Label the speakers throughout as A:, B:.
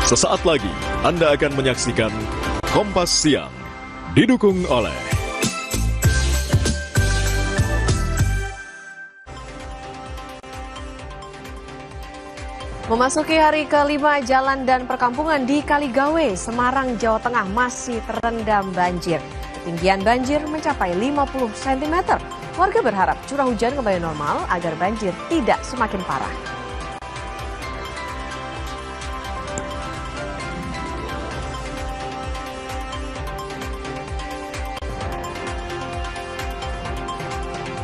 A: Sesaat lagi Anda akan menyaksikan Kompas Siang, didukung oleh
B: Memasuki hari kelima, jalan dan perkampungan di Kaligawe, Semarang, Jawa Tengah masih terendam banjir. Ketinggian banjir mencapai 50 cm. Warga berharap curah hujan kembali normal agar banjir tidak semakin parah.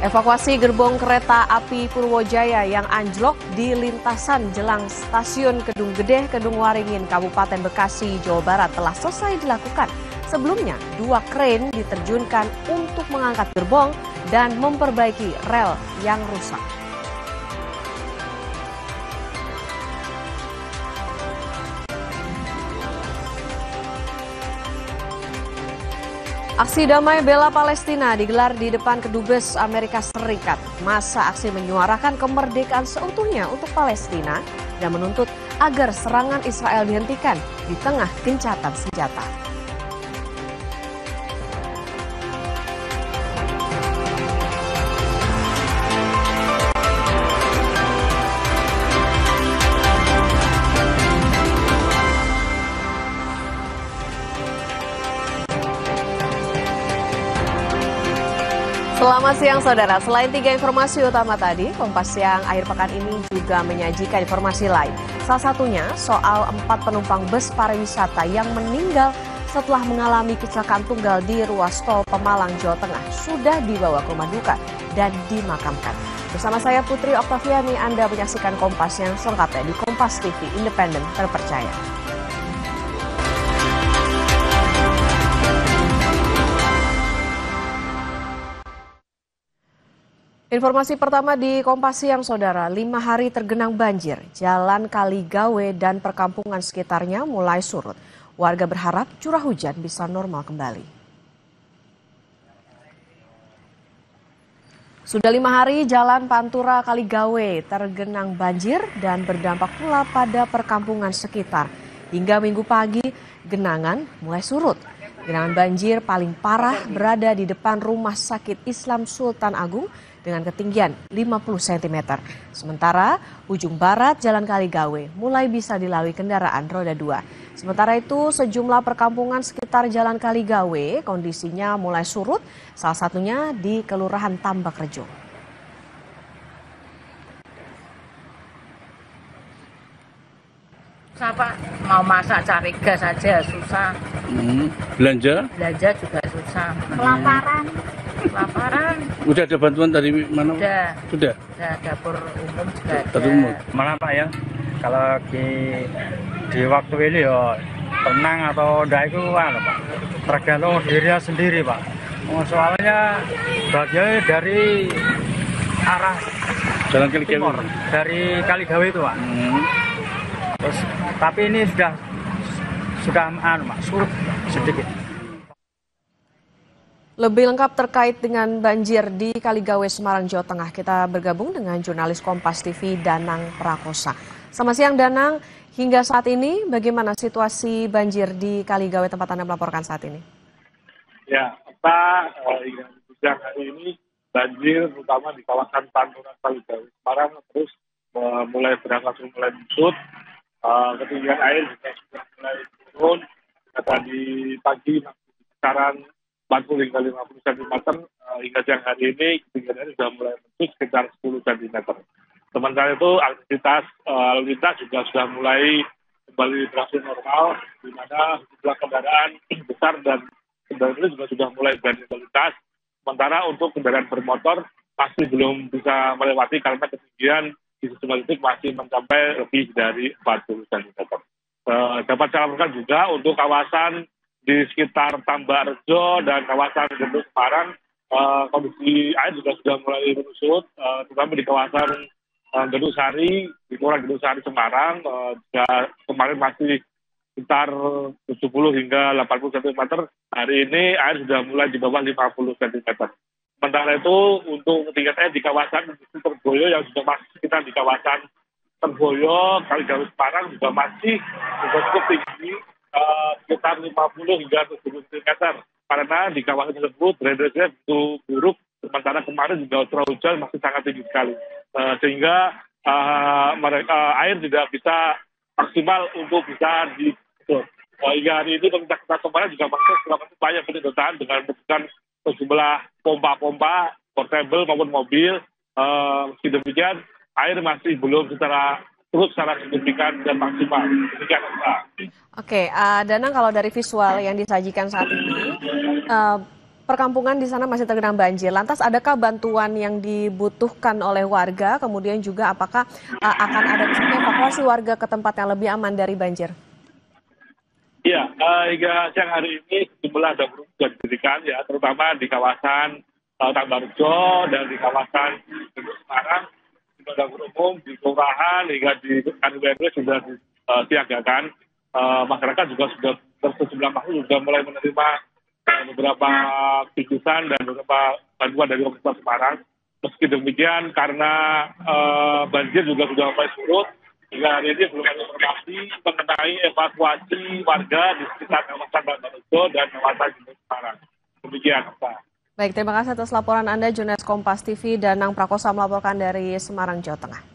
B: Evakuasi gerbong kereta api Purwojaya yang anjlok di lintasan jelang stasiun Kedung Gede, Kedung Waringin, Kabupaten Bekasi, Jawa Barat telah selesai dilakukan. Sebelumnya, 2 kren diterjunkan untuk mengangkat gerbong dan memperbaiki rel yang rusak. Aksi damai bela Palestina digelar di depan Kedubes Amerika Serikat. Masa aksi menyuarakan kemerdekaan seutuhnya untuk Palestina dan menuntut agar serangan Israel dihentikan di tengah gencatan senjata. Selamat siang saudara, selain 3 informasi utama tadi, Kompas Siang akhir pekan ini juga menyajikan informasi lain. Salah satunya soal 4 penumpang bus pariwisata yang meninggal setelah mengalami kecelakaan tunggal di ruas tol Pemalang, Jawa Tengah sudah dibawa ke rumah duka dan dimakamkan. Bersama saya Putri Oktaviani, Anda menyaksikan Kompas yang selengkapnya di Kompas TV, independen, terpercaya. Informasi pertama di Kompas Siang, saudara. 5 hari tergenang banjir, jalan Kaligawe dan perkampungan sekitarnya mulai surut. Warga berharap curah hujan bisa normal kembali. Sudah 5 hari jalan Pantura Kaligawe tergenang banjir dan berdampak pula pada perkampungan sekitar. Hingga Minggu pagi, genangan mulai surut. Genangan banjir paling parah berada di depan Rumah Sakit Islam Sultan Agung dengan ketinggian 50 cm. Sementara ujung barat Jalan Kaligawe mulai bisa dilalui kendaraan roda 2. Sementara itu sejumlah perkampungan sekitar Jalan Kaligawe kondisinya mulai surut, salah satunya di Kelurahan Tambak Rejo.
C: Pak, mau masak cari gas saja susah.
D: Belanja
C: juga susah. Kelaparan.
D: udah ada bantuan dari mana?
C: Sudah dapur umum juga ada.
D: Dapur umum.
E: Mana Pak ya, kalau di waktu ini ya tenang atau enggak itu Pak, tergantung dirinya sendiri Pak. Soalnya bagiannya dari arah
D: Jalan Kaligawe
E: timur, dari Kaligawe itu Pak. Terus, tapi ini sudah Pak, surut sedikit.
B: Lebih lengkap terkait dengan banjir di Kaligawe, Semarang, Jawa Tengah, kita bergabung dengan jurnalis Kompas TV Danang Prakosa. Selamat siang Danang, hingga saat ini bagaimana situasi banjir di Kaligawe tempat Anda melaporkan saat ini?
F: Ya, hingga siang hari ini banjir terutama di kawasan Pantura Kaligawe Semarang terus mulai berangsur mulai menyusut. Ketinggian air juga sudah mulai turun. Tadi pagi kisaran 40 hingga 50 cm, hingga siang hari ini ketinggian air sudah mulai menyusut sekitar 10 cm. Sementara itu aktivitas lalu lintas juga sudah mulai kembali berangsur normal, di mana jumlah kendaraan besar dan kendaraan ini juga sudah mulai berani melintas. Sementara untuk kendaraan bermotor masih belum bisa melewati karena ketinggian di sejumlah titik masih mencapai lebih dari 40 cm. Dapat saya laporkan juga untuk kawasan di sekitar Tambak Rejo dan kawasan Gendut Semarang, kondisi air juga sudah mulai menyusut, terutama di kawasan Gendut Sari, di Kelurahan Gendut Sari Semarang, kemarin masih sekitar 70 hingga 80 cm. Hari ini air sudah mulai di bawah 50 cm. Sementara itu untuk ketinggian air di kawasan Terboyo yang sudah masuk sekitar di kawasan Terboyo, Kaligawe Semarang juga masih cukup tinggi, sekitar 50 hingga 70 cm. Karena di kawasan tersebut drainase itu buruk, sementara kemarin juga curah hujan masih sangat tinggi sekali. Sehingga air tidak bisa maksimal untuk bisa disedot. Hingga hari ini pemerintah kota Semarang juga masih melakukan upaya penyedotan dengan menggunakan sejumlah pompa-pompa portable maupun mobil. Meski demikian, air masih belum secara signifikan dan maksimal. Demikian, Pak.
B: Oke, Danang, kalau dari visual yang disajikan saat ini, perkampungan di sana masih tergenang banjir. Lantas adakah bantuan yang dibutuhkan oleh warga? Kemudian juga apakah akan ada misalnya evakuasi warga ke tempat yang lebih aman dari banjir?
F: Iya, hingga siang hari ini sejumlah dapur umum sudah didirikan, ya, terutama di kawasan Tambarjo dan di kawasan Semarang. Dapur umum di kelurahan hingga di RW sudah disiagakan. Masyarakat juga sudah sejumlah makhluk sudah mulai menerima beberapa bingkisan dan beberapa bantuan dari Pemerintah Semarang. Meski demikian, karena banjir juga sudah mulai surut, hingga hari ini belum ada informasi mengenai evakuasi warga di sekitar kawasan Tambarjo dan kawasan Semarang. Demikian, Pak.
B: Baik, terima kasih atas laporan Anda, jurnalis Kompas TV, Danang Prakosa melaporkan dari Semarang, Jawa Tengah.